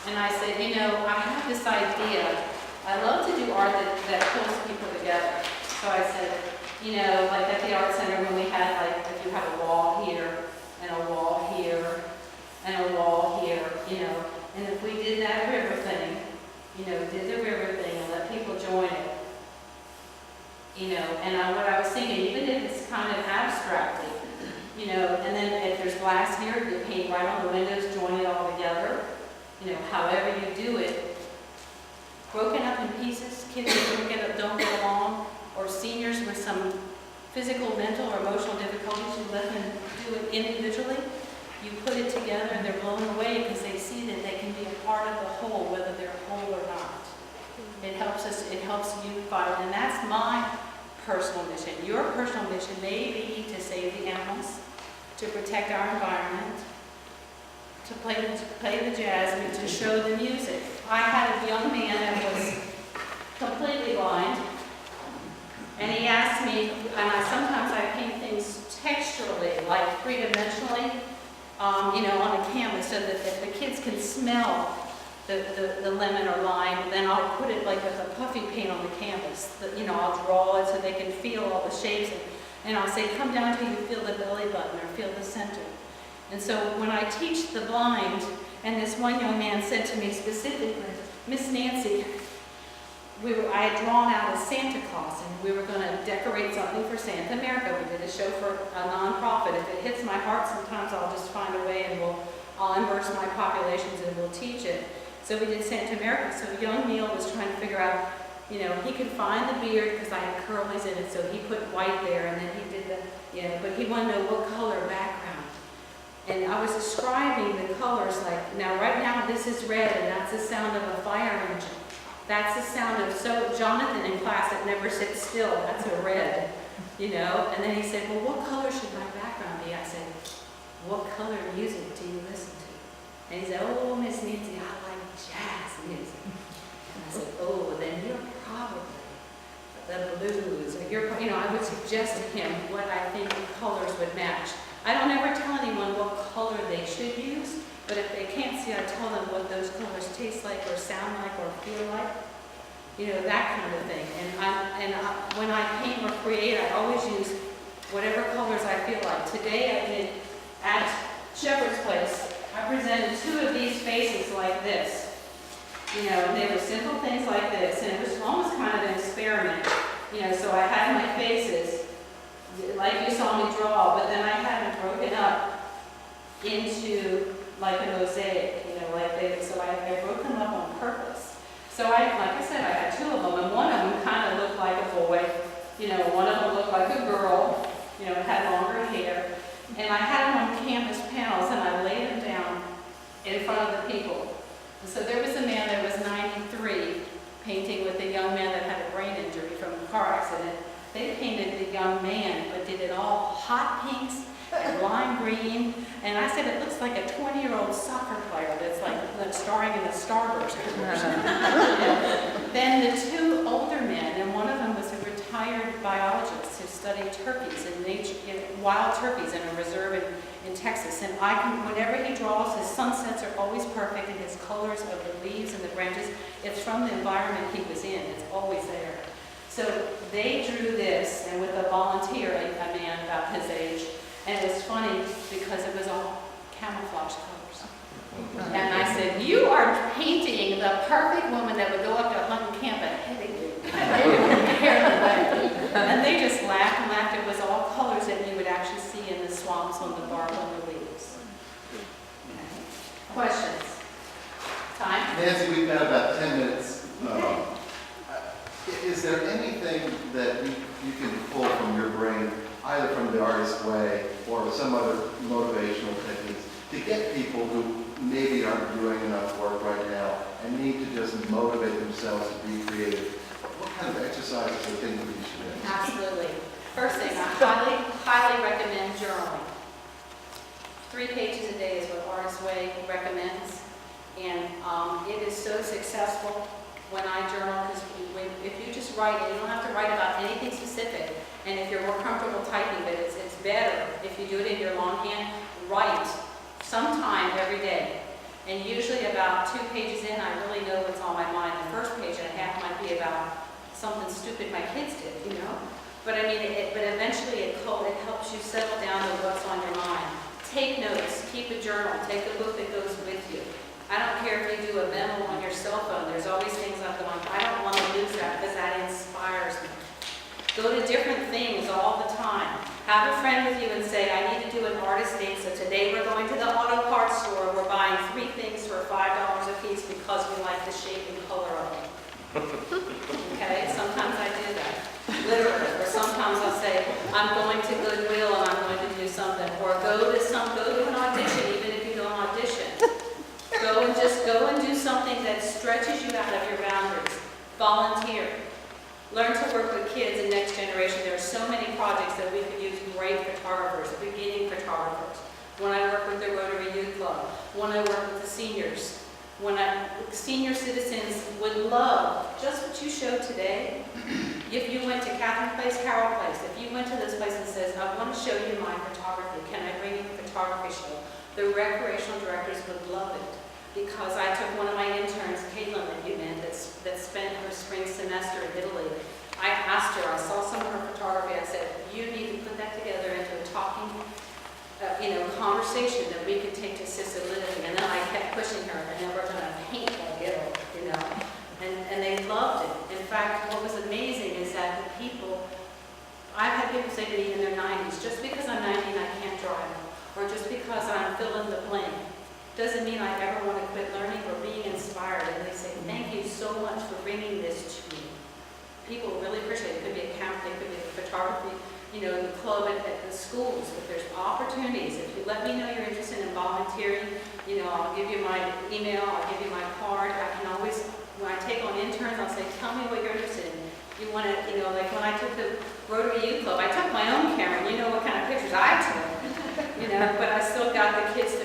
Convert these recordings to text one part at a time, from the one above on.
And I said, you know, I have this idea. I love to do art that pulls people together. So I said, you know, like at the art center when we had, like, if you have a wall here, and a wall here, and a wall here, you know, and if we did that river thing, you know, did the river thing and let people join it, you know, and what I was thinking, even if it's kind of abstracted, you know, and then if there's glass here, you paint right on the windows, join it all together, you know, however you do it, broken up in pieces, kids that don't get along, or seniors with some physical, mental, or emotional difficulties, you let them do it individually. You put it together and they're blown away because they see that they can be a part of the whole, whether they're whole or not. It helps us, it helps you fight, and that's my personal mission. Your personal mission may be to save the animals, to protect our environment, to play the jazz, and to show the music. I had a young man that was completely blind, and he asked me, and sometimes I paint things texturally, like three-dimensionally, you know, on a canvas, so that if the kids can smell the lemon or lime, then I'll put it like with a puffy paint on the canvas. You know, I'll draw it so they can feel all the shapes, and I'll say, come down till you feel the belly button or feel the center. And so when I teach the blind, and this one young man said to me specifically, Miss Nancy, I had drawn out a Santa Claus, and we were going to decorate something for Santa America. We did a show for a nonprofit. If it hits my heart, sometimes I'll just find a way, and I'll immerse my populations, and we'll teach it. So we did Santa America. So young Neil was trying to figure out, you know, he could find the beard because I had curlies in it, so he put white there, and then he did the, you know, but he wanted to know what color background. And I was describing the colors, like, now right now this is red, and that's the sound of a fire engine. That's the sound of, so Jonathan in class that never sits still, that's a red, you know? And then he said, well, what color should my background be? I said, what color music do you listen to? And he said, oh, Miss Nancy, I like jazz music. And I said, oh, well, then you're probably the blues, or you know, I would suggest to him what I think colors would match. I don't ever tell anyone what color they should use, but if they can't see, I tell them what those colors taste like or sound like or feel like, you know, that kind of thing. And when I paint or create, I always use whatever colors I feel like. Today I did at Shepherd's Place, I presented 2 of these faces like this. You know, they were simple things like this, and it was almost kind of an experiment. You know, so I had my faces, like you saw me draw, but then I had them broken up into like a mosaic, you know, like so I broke them up on purpose. So like I said, I had 2 of them, and one of them kind of looked like a boy, you know, one of them looked like a girl, you know, had longer hair, and I had them on canvas panels, and I laid them down in front of the people. And so there was a man that was 93, painting with a young man that had a brain injury from a car accident. They painted the young man, but did it all hot pinks and lime green. And I said, it looks like a 20-year-old soccer player that's like starring in the Starburst commercial. Then the 2 older men, and one of them was a retired biologist who studied turkeys and nature, wild turkeys in a reserve in Texas. And whenever he draws, his sunsets are always perfect, and his colors of the leaves and the branches, it's from the environment he was in. It's always there. So they drew this, and with a volunteer, a man about his age, and it was funny because it was all camouflage colors. And I said, you are painting the perfect woman that would go up to hunting camp at Headingley. And they just laughed and laughed. It was all colors that you would actually see in the swamps on the bark on the leaves. Questions? Time? Nancy, we've got about 10 minutes. Okay. Is there anything that you can pull from your brain, either from the artist's way or some other motivational techniques, to get people who maybe aren't doing enough work right now and need to just motivate themselves to be creative? What kind of exercises or things that you should do? Absolutely. First thing, I highly recommend journaling. 3 pages a day is what Artist's Way recommends, and it is so successful when I journal, because if you just write, and you don't have to write about anything specific, and if you're more comfortable typing, but it's better if you do it in your longhand, write sometime every day. And usually about 2 pages in, I really know what's on my mind. The first page and a half might be about something stupid my kids did, you know? But I mean, but eventually it helps you settle down to what's on your mind. Take notes, keep a journal, take a book that goes with you. I don't care if you do a memo on your cell phone, there's always things I'm going, I don't want to lose that because that inspires me. Go to different things all the time. Have a friend with you and say, I need to do an artist date, so today we're going to the auto parts store, we're buying 3 things for $5 a piece because we like the shape and color of them. Okay, sometimes I do that, literally. Or sometimes I'll say, I'm going to Goodwill and I'm going to do something. Or go to an audition, even if you don't audition. Go and do something that stretches you out of your boundaries. Volunteer. Learn to work with kids and next generation. There are so many projects that we could use great photographers, beginning photographers. When I work with the Rotary Youth Club, when I work with the seniors, senior citizens would love just what you showed today. If you went to Catherine Place, Carroll Place, if you went to this place and says, I want to show you my photography, can I bring you a photography show? The recreational directors would love it. Because I took one of my interns, Caitlin, that you met, that spent her spring semester in Italy. I asked her, I saw some of her photography, I said, you need to put that together into a talking, conversation that we could take to assisted living. And then I kept pushing her, and then we're going to paint like Italy, And they loved it. In fact, what was amazing is that the people, I've had people say to me in their 90s, just because I'm 90 and I can't drive, or just because I'm fill in the blank, doesn't mean I ever want to quit learning or being inspired. And they say, thank you so much for bringing this to me. People really appreciate it. It could be a camp, it could be a photography, the club at the schools. If there's opportunities, if you let me know you're interested in volunteering, I'll give you my email, I'll give you my card. I can always, when I take on interns, I'll say, tell me what you're interested in. You want to, like when I took the Rotary Youth Club, I took my own camera, and you know what kind of pictures I took, but I still got the kids to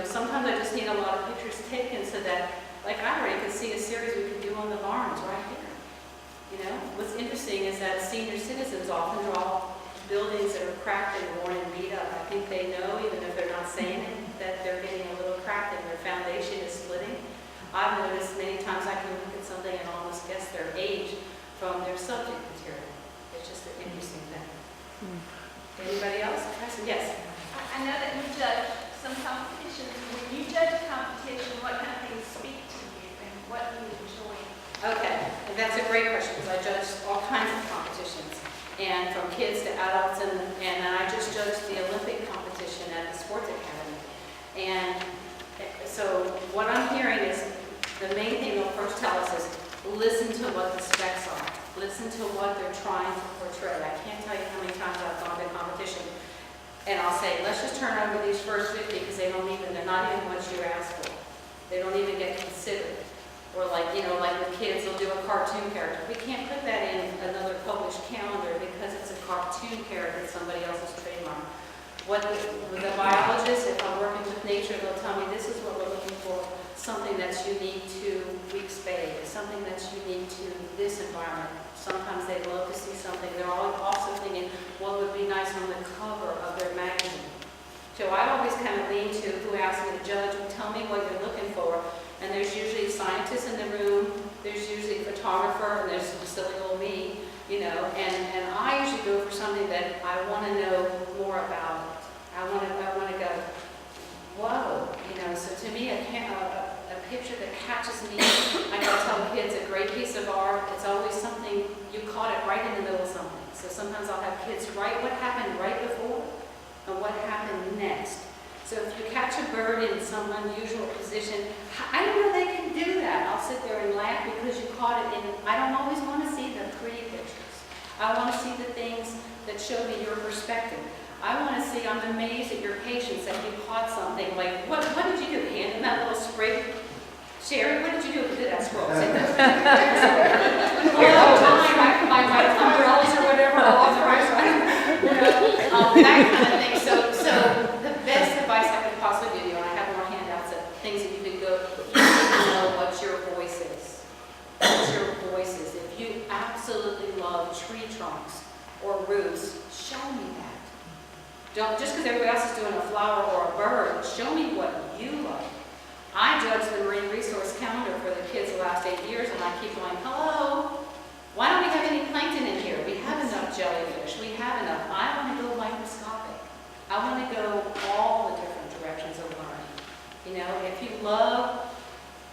sometimes I just need a lot of pictures taken so that, like I already could see a series we could do on the barns right here. What's interesting is that senior citizens often draw buildings that are cracked and worn and beat up. I think they know, even if they're not saying it, that they're getting a little cracked and their foundation is splitting. I've noticed many times I can look at something and almost guess their age from their subject material. It's just an interesting thing. Anybody else? Yes? I know that you judge some competitions. When you judge a competition, what kind of things speak to you and what do you enjoy? Okay, and that's a great question because I judge all kinds of competitions, and from kids to adults, and I just judged the Olympic competition at the Sports Academy. And so what I'm hearing is the main thing they'll first tell us is listen to what the specs are. Listen to what they're trying to portray. I can't tell you how many times I've gone to a competition and I'll say, let's just turn over these first 50 because they're not even what you asked for. They don't even get considered. Or like with kids, they'll do a cartoon character. We can't put that in another published calendar because it's a cartoon character that somebody else's trademark. With the biologists, if I'm working with nature, they'll tell me this is what we're looking for, something that's unique to weak spade, something that's unique to this environment. Sometimes they love to see something. They're also thinking what would be nice on the cover of their magazine. So I always kind of lean to who asks me to judge, tell me what you're looking for. And there's usually scientists in the room, there's usually a photographer, and there's some silly old me, and I usually go for something that I want to know more about. I want to go, whoa, so to me, a picture that catches me, I can tell kids a great piece of art, it's always something, you caught it right in the middle of something. So sometimes I'll have kids write what happened right before and what happened next. So if you catch a bird in some unusual position, I don't know they can do that. I'll sit there and laugh because you caught it in, I don't always want to see the pretty pictures. I want to see the things that show me your perspective. I want to see, I'm amazed at your patience that you caught something like, what did you do? Hand him that little sprig? Sherry, what did you do to that squirrel? All the time, my umbrellas or whatever, all the right, that kind of thing. So the best advice I could possibly give you, and I have more handouts of things that you could go, you need to know what your voice is. What your voice is. If you absolutely love tree trunks or roots, show me that. Don't, just because everybody else is doing a flower or a bird, show me what you like. I judge the marine resource calendar for the kids the last 8 years, and I keep going, hello, why don't we have any plankton in here? We have enough jellyfish, we have enough. I want to go microscopic. I want to go all the different directions of learning. You know, if you love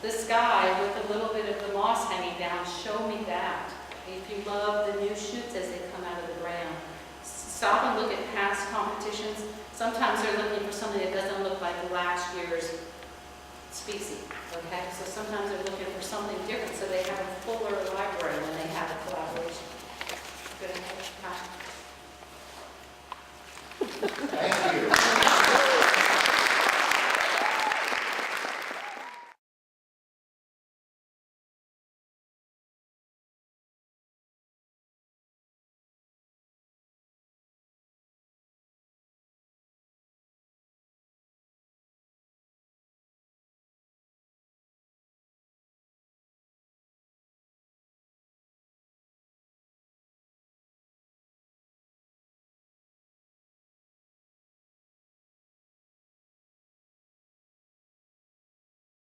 the sky with a little bit of the moss hanging down, show me that. If you love the new shoots as they come out of the ground, stop and look at past competitions. Sometimes they're looking for something that doesn't look like last year's species, okay? So sometimes they're looking for something different, so they have a fuller library when they have a collaboration. Good. Thank you.